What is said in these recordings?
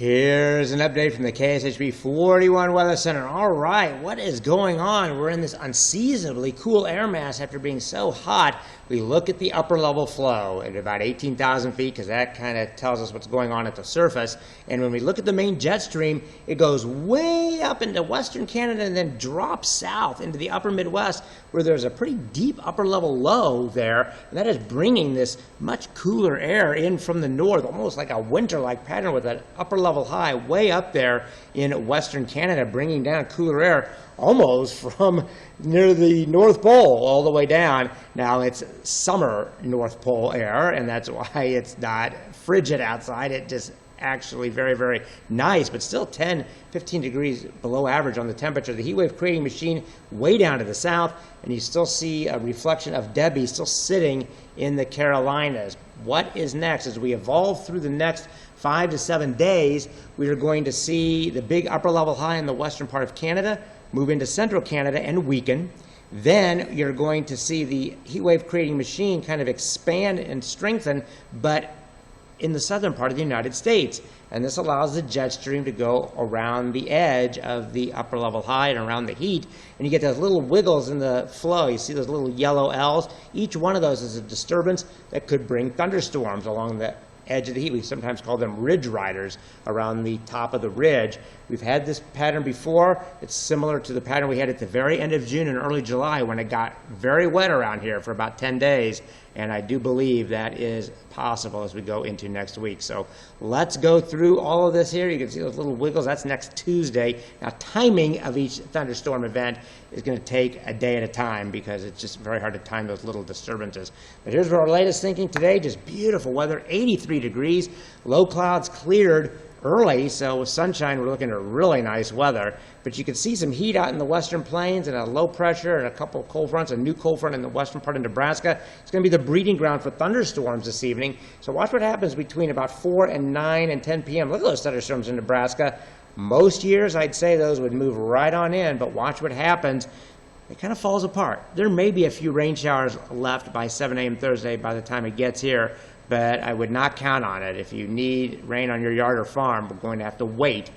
Here's an update from the KSHB 41 Weather Center. All right, what is going on? We're in this unseasonably cool air mass after being so hot. We look at the upper level flow at about 18,000 feet because that kind of tells us what's going on at the surface. And when we look at the main jet stream, it goes way up into western Canada and then drops south into the upper Midwest where there's a pretty deep upper level low there. And that is bringing this much cooler air in from the north, almost like a winter-like pattern with an upper level high way up there in western Canada, bringing down cooler air almost from near the North Pole all the way down. Now it's summer North Pole air, and that's why it's not frigid outside. It just actually very, very nice, but still 10, 15 degrees below average on the temperature. The heat wave creating machine way down to the south, and you still see a reflection of Debbie still sitting in the Carolinas. What is next? As we evolve through the next 5 to 7 days, we are going to see the big upper level high in the western part of Canada move into central Canada and weaken. Then you're going to see the heat wave creating machine kind of expand and strengthen, but in the southern part of the United States. And this allows the jet stream to go around the edge of the upper level high and around the heat. And you get those little wiggles in the flow. You see those little yellow L's. Each one of those is a disturbance that could bring thunderstorms along the edge of the heat. We sometimes call them ridge riders around the top of the ridge. We've had this pattern before. It's similar to the pattern we had at the very end of June and early July when it got very wet around here for about 10 days. And I do believe that is possible as we go into next week. So let's go through all of this here. You can see those little wiggles. That's next Tuesday. Now, timing of each thunderstorm event is going to take a day at a time because it's just very hard to time those little disturbances. But here's our latest thinking today. Just beautiful weather, 83 degrees. Low clouds cleared early, so with sunshine, we're looking at really nice weather. But you can see some heat out in the western plains and a low pressure and a couple of cold fronts, a new cold front in the western part of Nebraska. It's going to be the breeding ground for thunderstorms this evening. So watch what happens between about 4 and 9 and 10 p.m. Look at those thunderstorms in Nebraska. Most years, I'd say those would move right on in, but watch what happens. It kind of falls apart. There may be a few rain showers left by 7 a.m. Thursday by the time it gets here, but I would not count on it. If you need rain on your yard or farm, we're going to have to wait.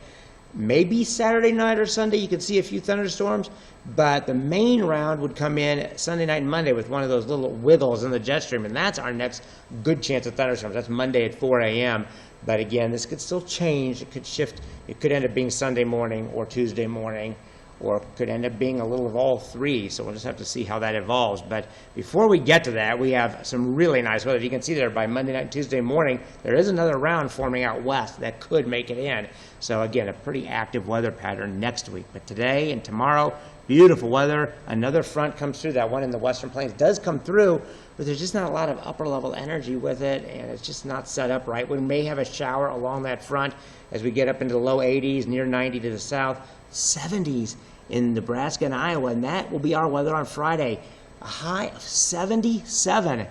Maybe Saturday night or Sunday you could see a few thunderstorms, but the main round would come in Sunday night and Monday with one of those little wiggles in the jet stream, and that's our next good chance of thunderstorms. That's Monday at 4 a.m. But again, this could still change. It could shift. It could end up being Sunday morning or Tuesday morning, or it could end up being a little of all three, so we'll just have to see how that evolves. But before we get to that, we have some really nice weather. You can see there by Monday night and Tuesday morning, there is another round forming out west that could make it in. So again, a pretty active weather pattern next week. But today and tomorrow, beautiful weather. Another front comes through. That one in the western plains does come through, but there's just not a lot of upper level energy with it, and it's just not set up right. We may have a shower along that front as we get up into the low 80s, near 90 to the south, 70s in Nebraska and Iowa, and that will be our weather on Friday. A high of 77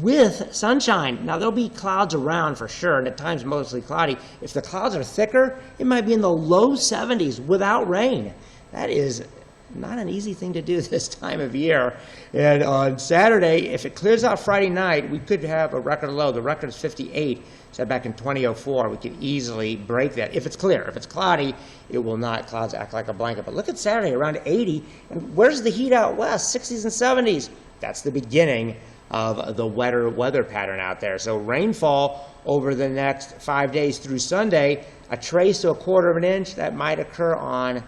with sunshine. Now, there'll be clouds around for sure, and at times mostly cloudy. If the clouds are thicker, it might be in the low 70s without rain. That is not an easy thing to do this time of year. And on Saturday, if it clears out Friday night, we could have a record low. The record is 58. Set back in 2004. We could easily break that if it's clear. If it's cloudy, it will not. Clouds act like a blanket. But look at Saturday, around 80. And where's the heat out west? 60s and 70s. That's the beginning of the wetter weather pattern out there. So rainfall over the next 5 days through Sunday, a trace to a quarter of an inch, that might occur on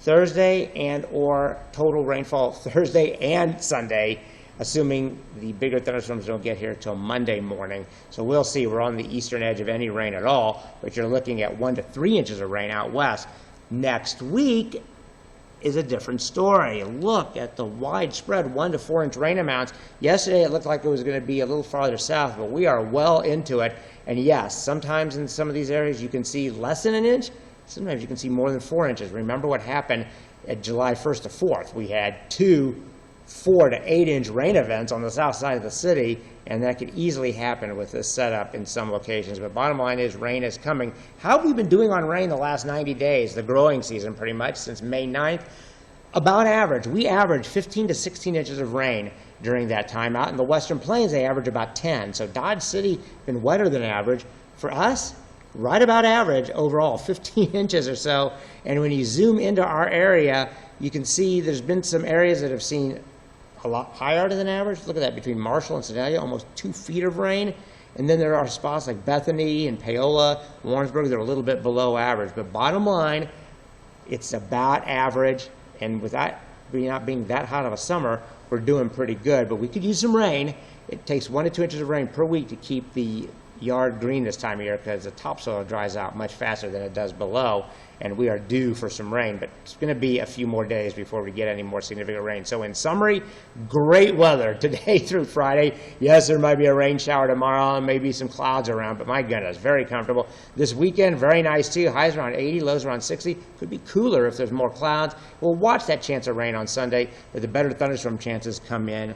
Thursday, and or total rainfall Thursday and Sunday, assuming the bigger thunderstorms don't get here till Monday morning. So we'll see. We're on the eastern edge of any rain at all, but you're looking at 1 to 3 inches of rain out west. Next week is a different story. Look at the widespread 1 to 4 inch rain amounts. Yesterday it looked like it was going to be a little farther south, but we are well into it. And yes, sometimes in some of these areas you can see less than an inch. Sometimes you can see more than 4 inches. Remember what happened at July 1st to 4th. We had 2 4 to 8 inch rain events on the south side of the city, and that could easily happen with this setup in some locations. But bottom line is rain is coming. How have we been doing on rain the last 90 days? The growing season pretty much since May 9th. About average. We average 15 to 16 inches of rain during that time. Out in the western plains, they average about 10. So Dodge City been wetter than average. For us, right about average overall, 15 inches or so. And when you zoom into our area, you can see there's been some areas that have seen a lot higher than average. Look at that, between Marshall and Sedalia, almost 2 feet of rain. And then there are spots like Bethany and Paola, Warrensburg, that are a little bit below average. But bottom line, it's about average. And with that not being that hot of a summer, we're doing pretty good. But we could use some rain. It takes 1 to 2 inches of rain per week to keep the yard green this time of year, because the topsoil dries out much faster than it does below, and we are due for some rain, but it's going to be a few more days before we get any more significant rain. So in summary, great weather today through Friday. Yes, there might be a rain shower tomorrow and maybe some clouds around, but my goodness, very comfortable. This weekend, very nice too. Highs around 80, lows around 60. Could be cooler if there's more clouds. We'll watch that chance of rain on Sunday, but the better thunderstorm chances come in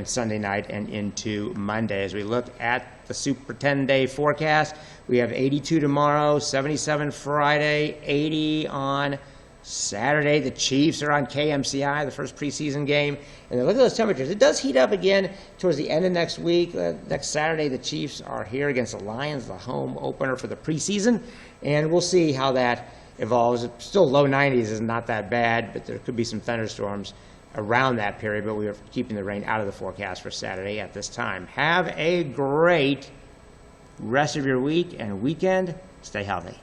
Sunday night and into Monday. As we look at the Super 10-day forecast, we have 82 tomorrow, 77 Friday, 80 on Saturday. The Chiefs are on KMCI, the first preseason game. And then look at those temperatures. It does heat up again towards the end of next week. Next Saturday, the Chiefs are here against the Lions, the home opener for the preseason. And we'll see how that evolves. Still low 90s is not that bad, but there could be some thunderstorms around that period, but we are keeping the rain out of the forecast for Saturday at this time. Have a great rest of your week and weekend. Stay healthy.